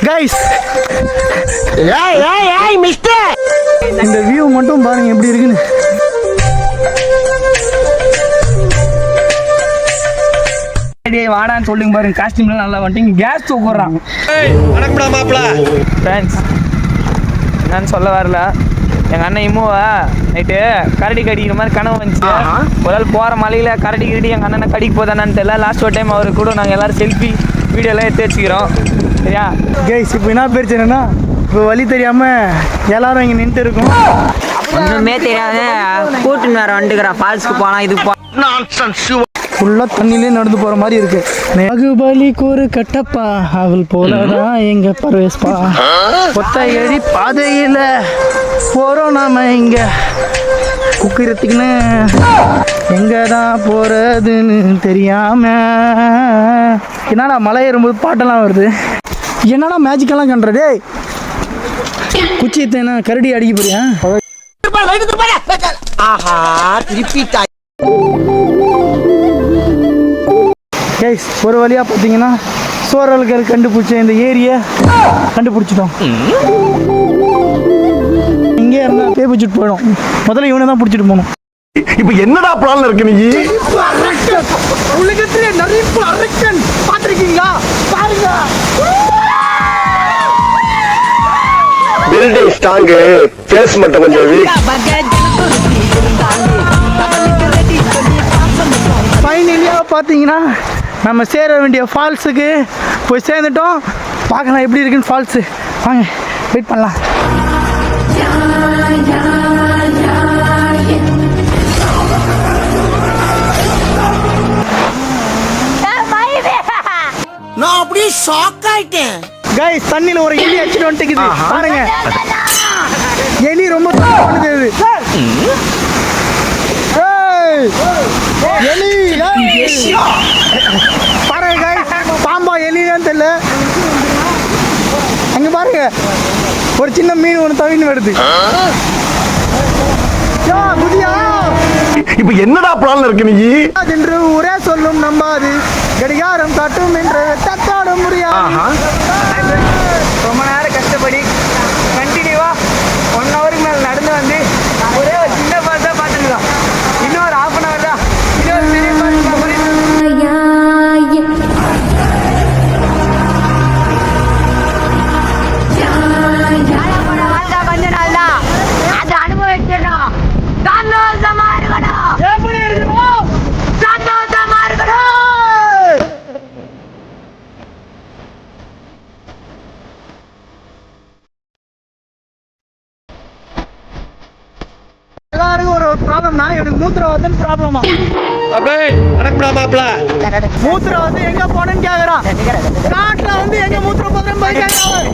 Guys mister இந்த view மட்டும் பாருங்க எப்படி இருக்குன்னு. வாடான்னு சொல்லுங்க பாருங்க. காஸ்டியூம்லாம் நல்லா வந்துட்டு கேஸ் தூக்குறான். என்னன்னு சொல்ல வரல. எங்கள் அண்ணன் இம்முவா நைட்டு கரடி கடிக்கிற மாதிரி கனவு வந்துச்சு. ஒரு நாள் போகிற மலையில் கரடி கடி எங்கள் அண்ணனை கடிக்க போதானு தெரியல. லாஸ்ட் ஒரு டைம் அவரு கூட நாங்கள் எல்லோரும் செல்ஃபி வீடியோலாம் எடுத்து வச்சுக்கிறோம். சரியா கைஸ் இப்போ என்ன பிரச்சனைனா இப்போ வழி தெரியாமல் எல்லாரும் இங்கே நின்றுட்டு இருக்கோம். ஒன்றுமே தெரியாது. கூட்டுன்னு வேற வந்துக்கிறான். ஃபால்ஸ்க்கு போனால் இது ஃபுல்லாக தண்ணிலே நடந்து போகிற மாதிரி இருக்கு. பாகுபலிக்கு ஒரு கட்டப்பா அவள் போலதான் எங்க பரவேஸ்பா கொத்தகிரி பாதையில் போகிறோம் நாம இங்கே குக்கிறதுக்குன்னு எங்கே தான் போகிறதுன்னு தெரியாம. என்னடா மலை ஏறும்போது பாட்டெல்லாம் வருது. என்னடா மேஜிக்கெல்லாம் கண்ற டேய். குச்சி என்ன கரடி அடிக்க போறியா? கைஸ் ஒரு வழியாக பார்த்தீங்கன்னா சோழர்கள் கண்டுபிடிச்ச இந்த ஏரியை கண்டுபிடிச்சிட்டோம். இங்கே இருந்தால் பே பிடிச்சிட்டு போயிடும். முதல்ல இவனை தான் பிடிச்சிட்டு போகணும். இப்போ என்னடா பிளான்ல இருக்கு நீ? உலகத்திலே நரிப்பு அரக்கன் பார்த்திருக்கீங்களா? பாருங்க. பில்டிங் ஸ்ட்ராங், ஃபேஸ் மட்டும் கொஞ்சம் வீக். ஃபைனலியாக பார்த்தீங்கன்னா நம்ம சேர வேண்டிய ஃபால்ஸுக்கு போய் சேர்ந்துட்டோம். பார்க்கலாம் எப்படி இருக்குன்னு ஃபால்ஸு. வாங்க வெயிட் பண்ணலாம். நான் அப்படியே ஷாக் ஆயிட்டேன். கைஸ் தண்ணியில் ஒரு எலி அடிச்சுட்டு வந்துட்டு பாருங்க. எலி ரொம்ப பண்ணுது. எலி பாருங்க கைஸ், பாம்பா எலின்னு தெரியல. அங்க பாருங்க ஒரு சின்ன மீன் ஒன்று தவின்னு வருது. இப்போ என்னடா பிளான்ல இருக்கு நீ? என்று ஒரே சொல்லும் நம்பாது கடிகாரம் காட்டும் என்று தத்தாட முடியாது. ரொம்ப நேரம் கஷ்டப்படி கண்டினியூவா 1 ஹவருக்கு மேலே நடந்து வந்து ஒரே ஒரு சின்ன பாட்டு தான் பார்த்துக்கலாம். இன்னும் ஒரு 1/2 hour தான். இன்னொரு பெரிய பாட்டு கொஞ்ச நாள் தான் அதை அனுபவிச்சிடணும். சந்தோஷமா இருக்கணும். எப்படி இருக்கணும்? சந்தோஷமா இருக்கணும். எல்லாருக்கும் ஒரு ப்ராப்ளம்னா எனக்கு மூத்திரவாதம் ப்ராப்ளமா? மூத்திரவாதம் எங்க போனேன்னு கேக்குறான். காட்டுல வந்து எங்க மூத்திர போதும் போய் கேக்குறான்.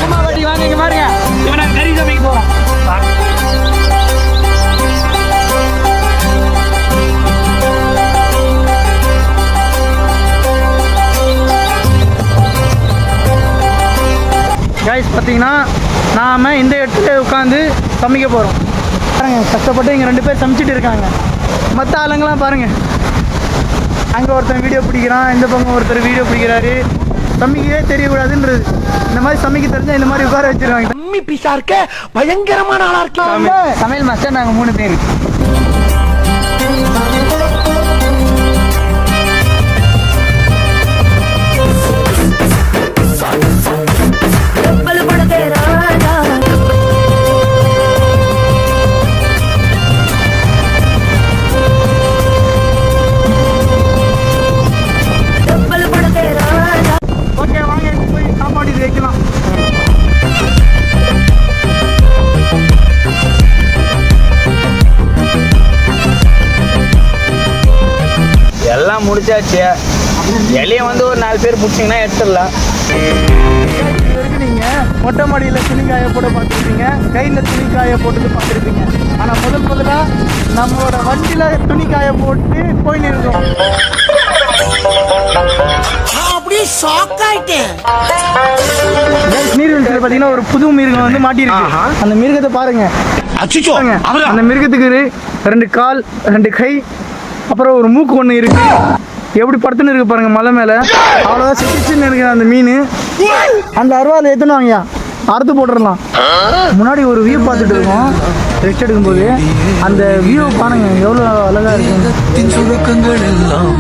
குமாவட்டி வாங்க இங்க பாருங்க. இவனை கறி சமைக்க போறோம். கைஸ் பார்த்தீங்கன்னா நாம் இந்த இடத்துல உட்காந்து சமைக்க போகிறோம். பாருங்க கஷ்டப்பட்டு இங்கே 2 பேர் சமைச்சிட்டு இருக்காங்க. மற்ற ஆளுங்களாம் பாருங்கள். அங்கே ஒருத்தன் வீடியோ பிடிக்கிறான், இந்த பக்கம் ஒருத்தர் வீடியோ பிடிக்கிறாரு. சமைக்கவே தெரியக்கூடாதுன்றது. இந்த மாதிரி சமைக்க தெரிஞ்சால் இந்த மாதிரி உட்கார வச்சிருவாங்க. அம்மி பீஸா இருக்க, பயங்கரமான ஆளா இருக்க. சமையல் மாஸ்டர் நாங்கள் 3 பேர். ஓகே வாங்க போய் சாப்பாடு இது வைக்கலாம். எல்லாம் முடிச்சாச்சு. எலியை வந்து ஒரு 4 பேர் பிடிச்சிங்கன்னா எடுத்துடலாம். நீங்கள் மொட்டை மாடியில் துணிக்காய போட பார்த்துருப்பீங்க, கையில் துணிக்காய போட்டு பார்த்துருப்பீங்க. ஆனால் முதலாக நம்மளோட வண்டியில் துணிக்காய போட்டு போயின்னு இருக்கோம். அப்படியே ஷாக் ஆயிட்டேன். நீர்வீழ்ச்சியில் பார்த்தீங்கன்னா ஒரு புது மிருகம் வந்து மாட்டியிருக்கு. அந்த மிருகத்தை பாருங்க. அச்சோ பாருங்க, அந்த மிருகத்துக்கு 2 கால் 2 கை அப்புறம் ஒரு மூக்கு ஒன்று இருக்கு. எப்படி படுத்துன்னு இருக்கு பாருங்க மலை மேலே. அவ்வளோதான் சிக்கிச்சுன்னு இருக்கிற அந்த மீன். அந்த அருவாள் எத்தனுவாங்கய்யா அறுத்து போட்டுடலாம். முன்னாடி ஒரு வியூ பார்த்துட்டு இருக்கோம் ரெஸ்ட் எடுக்கும்போது. அந்த வியூ பாருங்க எவ்வளோ அழகாக இருக்கு. சுருக்கங்கள் எல்லாம்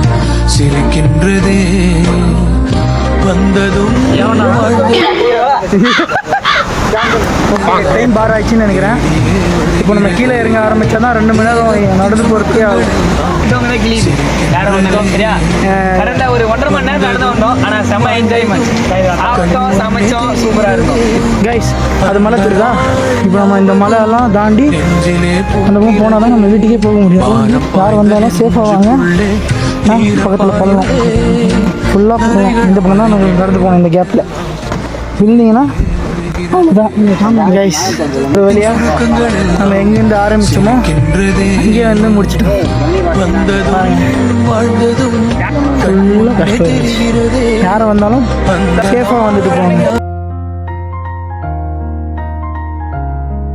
சிரிக்கின்றதே வந்ததும் டைம் பார் ஆயிடுச்சுன்னு நினைக்கிறேன். இப்போ நம்ம கீழே இறங்க ஆரம்பிச்சா தான் 2 மணி நேரம் நடந்து போகிறதுக்கே ஆகும். கரெக்டாக ஒரு 1.5 மணி நேரம் நடந்து வந்தோம். ஆனால் செம்ம என்ஜாய்மெண்ட். சாப்பிட்டோம், சமைச்சோம், சூப்பராக இருக்கும் கைஸ். அது மலை தெரியுதா? இப்போ நம்ம இந்த மலையெல்லாம் தாண்டி அந்த பக்கம் போனால் தான் நம்ம வீட்டுக்கே போக முடியும். யார் வந்தாலும் சேஃபாக வாங்க. பக்கத்தில் போகலாம், ஃபுல்லாக போகலாம். இந்த பக்கம் தான் நம்ம நடந்து போகணும். இந்த கேப்பில் இருந்தீங்கன்னா அவ்வளோதான் கைஸ். ஒரு வழியாக நம்ம எங்கேருந்து ஆரம்பிச்சோமோ இங்கே வந்து முடிச்சிட்டோம். ஃபுல்லாக கஷ்டம். யாரை வந்தாலும் சேஃபாக வந்துட்டு போகணும்.